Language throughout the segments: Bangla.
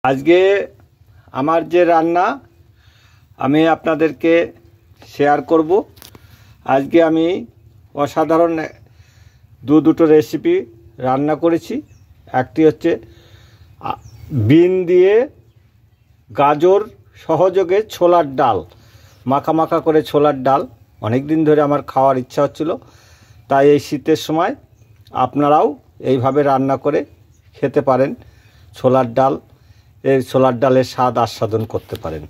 আজকে আমার যে রান্না আমি আপনাদেরকে শেয়ার করব। আজকে আমি অসাধারণ দুটো রেসিপি রান্না করেছি। একটি হচ্ছে বিন দিয়ে গাজর সহযোগে ছোলার ডাল, মাখা মাখা করে ছোলার ডাল। অনেক দিন ধরে আমার খাওয়ার ইচ্ছা হচ্ছিল, তাই এই শীতের সময় আপনারাও এইভাবে রান্না করে খেতে পারেন। ছোলার ডাল, এই ছোলার ডালের স্বাদ আস্বাদন করতে পারেন।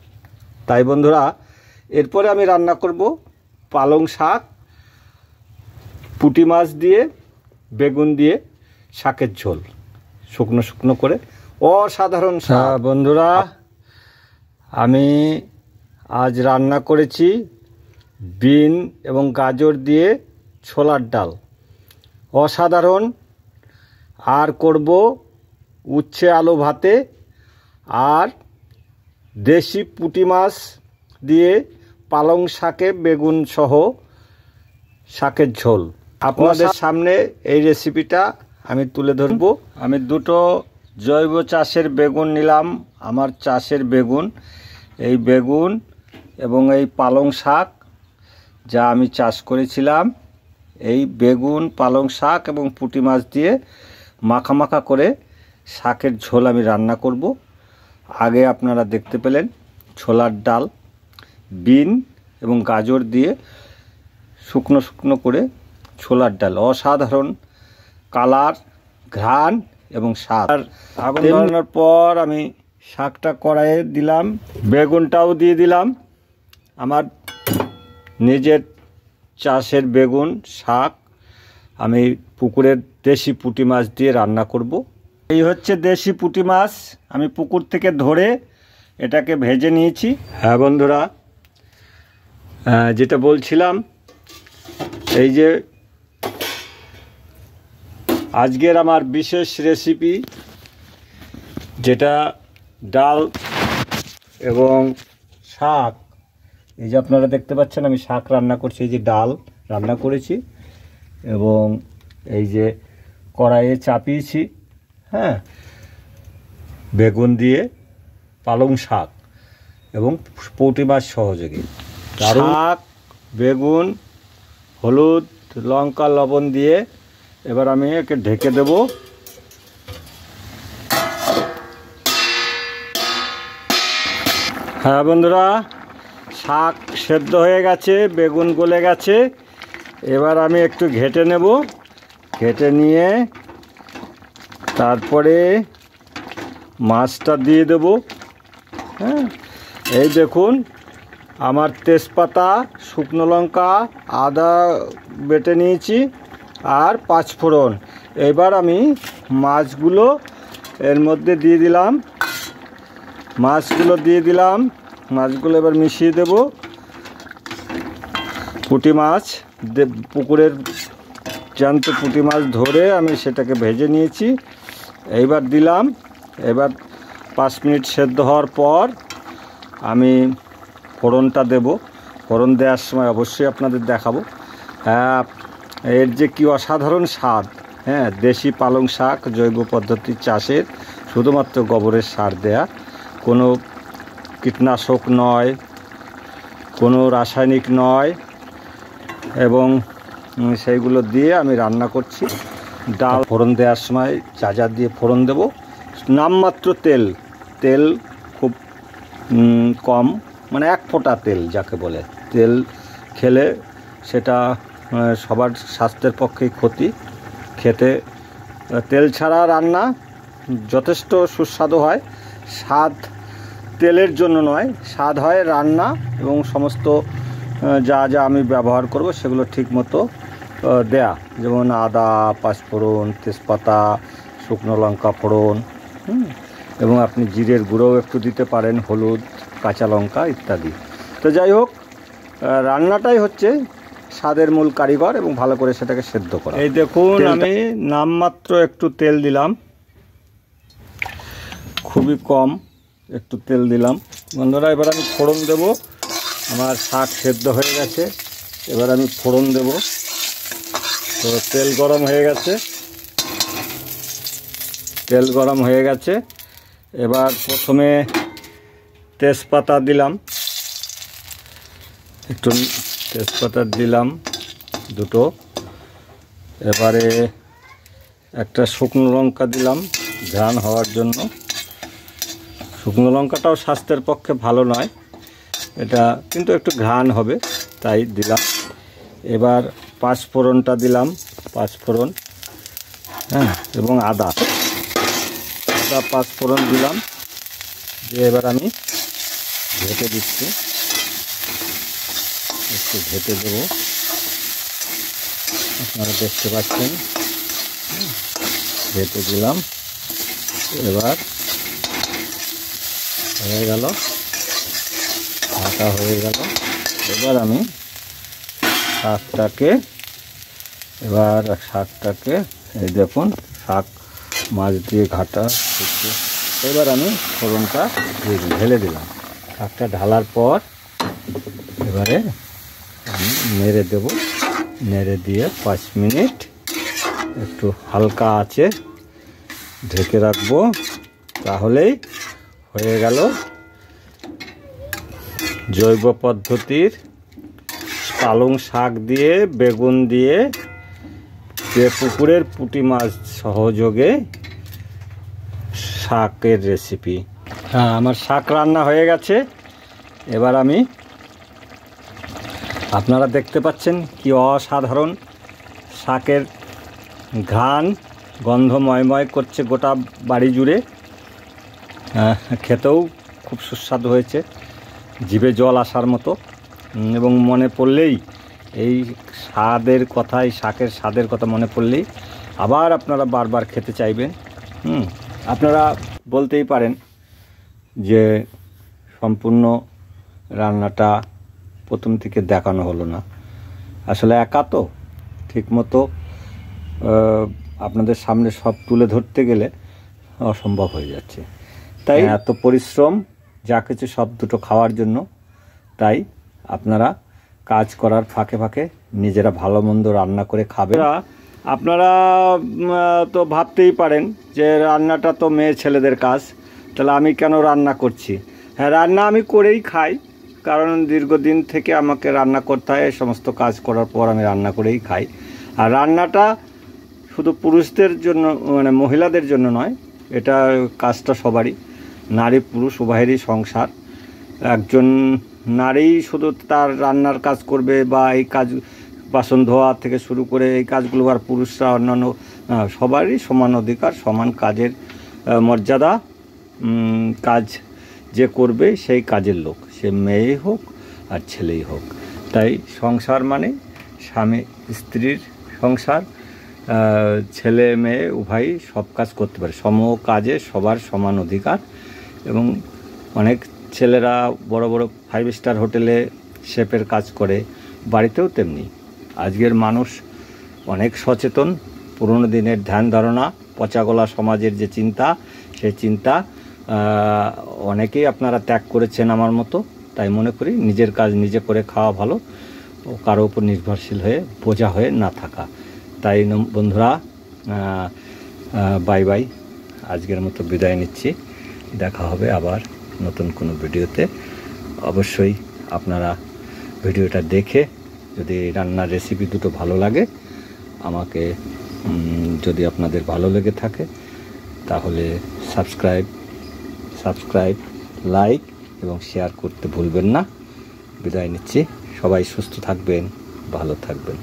তাই বন্ধুরা, এরপরে আমি রান্না করব পালং শাক, পুঁটি মাছ দিয়ে বেগুন দিয়ে শাকের ঝোল, শুকনো শুকনো করে, অসাধারণ স্বাদ। বন্ধুরা, আমি আজ রান্না করেছি বিন এবং গাজর দিয়ে ছোলার ডাল, অসাধারণ। আর করব উচ্ছে আলু ভাতে আর দেশি পুঁটি মাছ দিয়ে পালং শাকে বেগুন সহ শাকের ঝোল। আপনাদের সামনে এই রেসিপিটা আমি তুলে ধরব। আমি দুটো জৈব চাষের বেগুন নিলাম, আমার চাষের বেগুন। এই বেগুন এবং এই পালং শাক যা আমি চাষ করেছিলাম, এই বেগুন, পালং শাক এবং পুঁটি মাছ দিয়ে মাখা মাখা করে শাকের ঝোল আমি রান্না করব। আগে আপনারা দেখতে পেলেন ছোলার ডাল, বিন এবং গাজর দিয়ে শুকনো শুকনো করে ছোলার ডাল, অসাধারণ কালার, ঘ্রাণ এবং স্বাদ। আগুন ধরানোর পর আমি শাকটা কড়াইয়ে দিলাম, বেগুনটাও দিয়ে দিলাম। আমার নিজের চাষের বেগুন শাক, আমি পুকুরের দেশি পুঁটি মাছ দিয়ে রান্না করব। এই হচ্ছে দেশি পুঁটি মাছ, আমি পুকুর থেকে ধরে এটাকে ভেজে নিয়েছি। হ্যাঁ বন্ধুরা, যেটা বলছিলাম, এই যে আজকের আমার বিশেষ রেসিপি, যেটা ডাল এবং শাক। এই যে আপনারা দেখতে পাচ্ছেন আমি শাক রান্না করছি, এই যে ডাল রান্না করেছি এবং এই যে কড়াইয়ে চাপিয়েছি, হ্যাঁ, বেগুন দিয়ে পালং শাক এবং পুঁটি মাছ সহযোগে। শাক, বেগুন, হলুদ, লঙ্কা, লবণ দিয়ে এবার আমি একে ঢেকে দেব। হ্যাঁ বন্ধুরা, শাক সেদ্ধ হয়ে গেছে, বেগুন গলে গেছে। এবার আমি একটু ঘেটে নেব, ঘেটে নিয়ে তারপরে মাছটা দিয়ে দেব। হ্যাঁ, এই দেখুন আমার তেজপাতা, শুকনো লঙ্কা, আদা বেটে নিয়েছি আর পাঁচফোড়ন। এবার আমি মাছগুলো এর মধ্যে দিয়ে দিলাম, মাছগুলো এবার মিশিয়ে দেব। পুঁটি মাছ, পুকুরের জ্যান্ত পুঁটি মাছ ধরে আমি সেটাকে ভেজে নিয়েছি, এইবার দিলাম। এবার 5 মিনিট সেদ্ধ হওয়ার পর আমি ফোড়নটা দেব। ফোড়ন দেওয়ার সময় অবশ্যই আপনাদের দেখাবো। এর যে কি অসাধারণ স্বাদ। হ্যাঁ, দেশি পালং শাক, জৈব পদ্ধতির চাষের, শুধুমাত্র গোবরের সার দেয়া, কোনো কীটনাশক নয়, কোনো রাসায়নিক নয়, এবং সেইগুলো দিয়ে আমি রান্না করছি। ডাল ফোড়ন দেওয়ার সময় যা যা দিয়ে ফোড়ন দেব, নামমাত্র তেল খুব কম, মানে 1 ফোঁটা তেল যাকে বলে। তেল খেলে সেটা সবার স্বাস্থ্যের পক্ষেই ক্ষতি। খেতে তেল ছাড়া রান্না যথেষ্ট সুস্বাদু হয়। স্বাদ তেলের জন্য নয়, স্বাদ হয় রান্না এবং সমস্ত যা যা আমি ব্যবহার করব সেগুলো ঠিকমতো দেয়া, যেমন আদা, পাঁচফোড়ন, তেজপাতা, শুকনো লঙ্কা ফোড়ন, এবং আপনি জিরের গুঁড়োও একটু দিতে পারেন, হলুদ, কাঁচা লঙ্কা ইত্যাদি। তো যাই হোক, রান্নাটাই হচ্ছে স্বাদের মূল কারিগর এবং ভালো করে সেটাকে সেদ্ধ করা। এই দেখুন আমি নামমাত্র একটু তেল দিলাম, খুবই কম একটু তেল দিলাম। বন্ধুরা, এবার আমি ফোড়ন দেব। আমার শাক সেদ্ধ হয়ে গেছে, এবার আমি ফোড়ন দেব। তো তেল গরম হয়ে গেছে, এবার প্রথমে তেজপাতা দিলাম, একটু তেজপাতা দিলাম দুটো। এবারে একটা শুকনো লঙ্কা দিলাম ঘ্রাণ হওয়ার জন্য। শুকনো লঙ্কাটাও স্বাস্থ্যের পক্ষে ভালো নয়, এটা কিন্তু একটু ঘ্রাণ হবে তাই দিলাম। এবার পাঁচফোড়নটা দিলাম, পাঁচফোড়ন, হ্যাঁ, এবং আদা পাঁচফোড়ন দিলাম দিয়ে এবার আমি ঘেঁটে দিচ্ছি, একটু ঘেঁটে দেবো। আপনারা দেখতে পাচ্ছেন ঘেঁটে দিলাম। এবার হয়ে গেল, ঘাটা হয়ে গেল। এবার আমি শাকটাকে এই দেখুন, শাক মাছ দিয়ে ঘাটা। এবার আমি ফোড়নটা ঢেলে দিলাম। শাকটা ঢালার পর এবারে আমি নেড়ে দেব, নেড়ে দিয়ে 5 মিনিট একটু হালকা আঁচে ঢেকে রাখবো। তাহলেই হয়ে গেল জৈব পদ্ধতির পালং শাক দিয়ে বেগুন দিয়ে যে পুকুরের পুঁটি মাছ সহযোগে শাকের রেসিপি। হ্যাঁ, আমার শাক রান্না হয়ে গেছে। এবার আমি, আপনারা দেখতে পাচ্ছেন কি অসাধারণ শাকের ঘ্রাণ, গন্ধ ময়ময় করছে গোটা বাড়ি জুড়ে। খেতেও খুব সুস্বাদু হয়েছে, জিভে জল আসার মতো। এবং মনে পড়লেই এই স্বাদের কথা, এই শাকের স্বাদের কথা মনে পড়লেই আবার আপনারা বারবার খেতে চাইবেন। আপনারা বলতেই পারেন যে সম্পূর্ণ রান্নাটা প্রথম থেকে দেখানো হলো না। আসলে একা তো ঠিকমতো আপনাদের সামনে সব তুলে ধরতে গেলে অসম্ভব হয়ে যাচ্ছে। তাই এত পরিশ্রম, যা কিছু সব দুটো খাওয়ার জন্য। তাই আপনারা কাজ করার ফাঁকে ফাঁকে নিজেরা ভালো মন্দ রান্না করে খাবেন। আপনারা তো ভাবতেই পারেন যে রান্নাটা তো মেয়ে ছেলেদের কাজ, তাহলে আমি কেন রান্না করছি? হ্যাঁ, রান্না আমি করেই খাই, কারণ দীর্ঘদিন থেকে আমাকে রান্না করতে হয়। এই সমস্ত কাজ করার পর আমি রান্না করেই খাই। আর রান্নাটা শুধু পুরুষদের জন্য, মানে মহিলাদের জন্য নয়, এটা কাজটা সবারই, নারী পুরুষ উভয়েরই সংসার। একজন নারী শুধু তার রান্নার কাজ করবে বা এই কাজ বাসন ধোয়া থেকে শুরু করে এই কাজগুলো, আর পুরুষরা অন্যান্য সবারই সমান অধিকার, সমান কাজের মর্যাদা। কাজ যে করবে সেই কাজের লোক, সে মেয়েই হোক আর ছেলেই হোক। তাই সংসার মানে স্বামী স্ত্রীর সংসার, ছেলে মেয়ে উভয়ই সব কাজ করতে পারে, সম কাজে সবার সমান অধিকার। এবং অনেক ছেলেরা বড় বড় 5 স্টার হোটেলে শেফের কাজ করে, বাড়িতেও তেমনি। আজকের মানুষ অনেক সচেতন। পুরনো দিনের ধ্যান ধারণা, পচাগলা সমাজের যে চিন্তা, সেই চিন্তা অনেকেই আপনারা ত্যাগ করেছেন আমার মতো। তাই মনে করি নিজের কাজ নিজে করে খাওয়া ভালো, ও কারো উপর নির্ভরশীল হয়ে বোঝা হয়ে না থাকা। তাই বন্ধুরা, বাই বাই, আজকের মতো বিদায় নিচ্ছি। দেখা হবে আবার নতুন কোনো ভিডিওতে। অবশ্যই আপনারা ভিডিওটা দেখে যদি রান্নার রেসিপি দুটো ভালো লাগে, আমাকে যদি আপনাদের ভালো লেগে থাকে তাহলে সাবস্ক্রাইব, লাইক এবং শেয়ার করতে ভুলবেন না। বিদায় নিচ্ছি। সবাই সুস্থ থাকবেন, ভালো থাকবেন।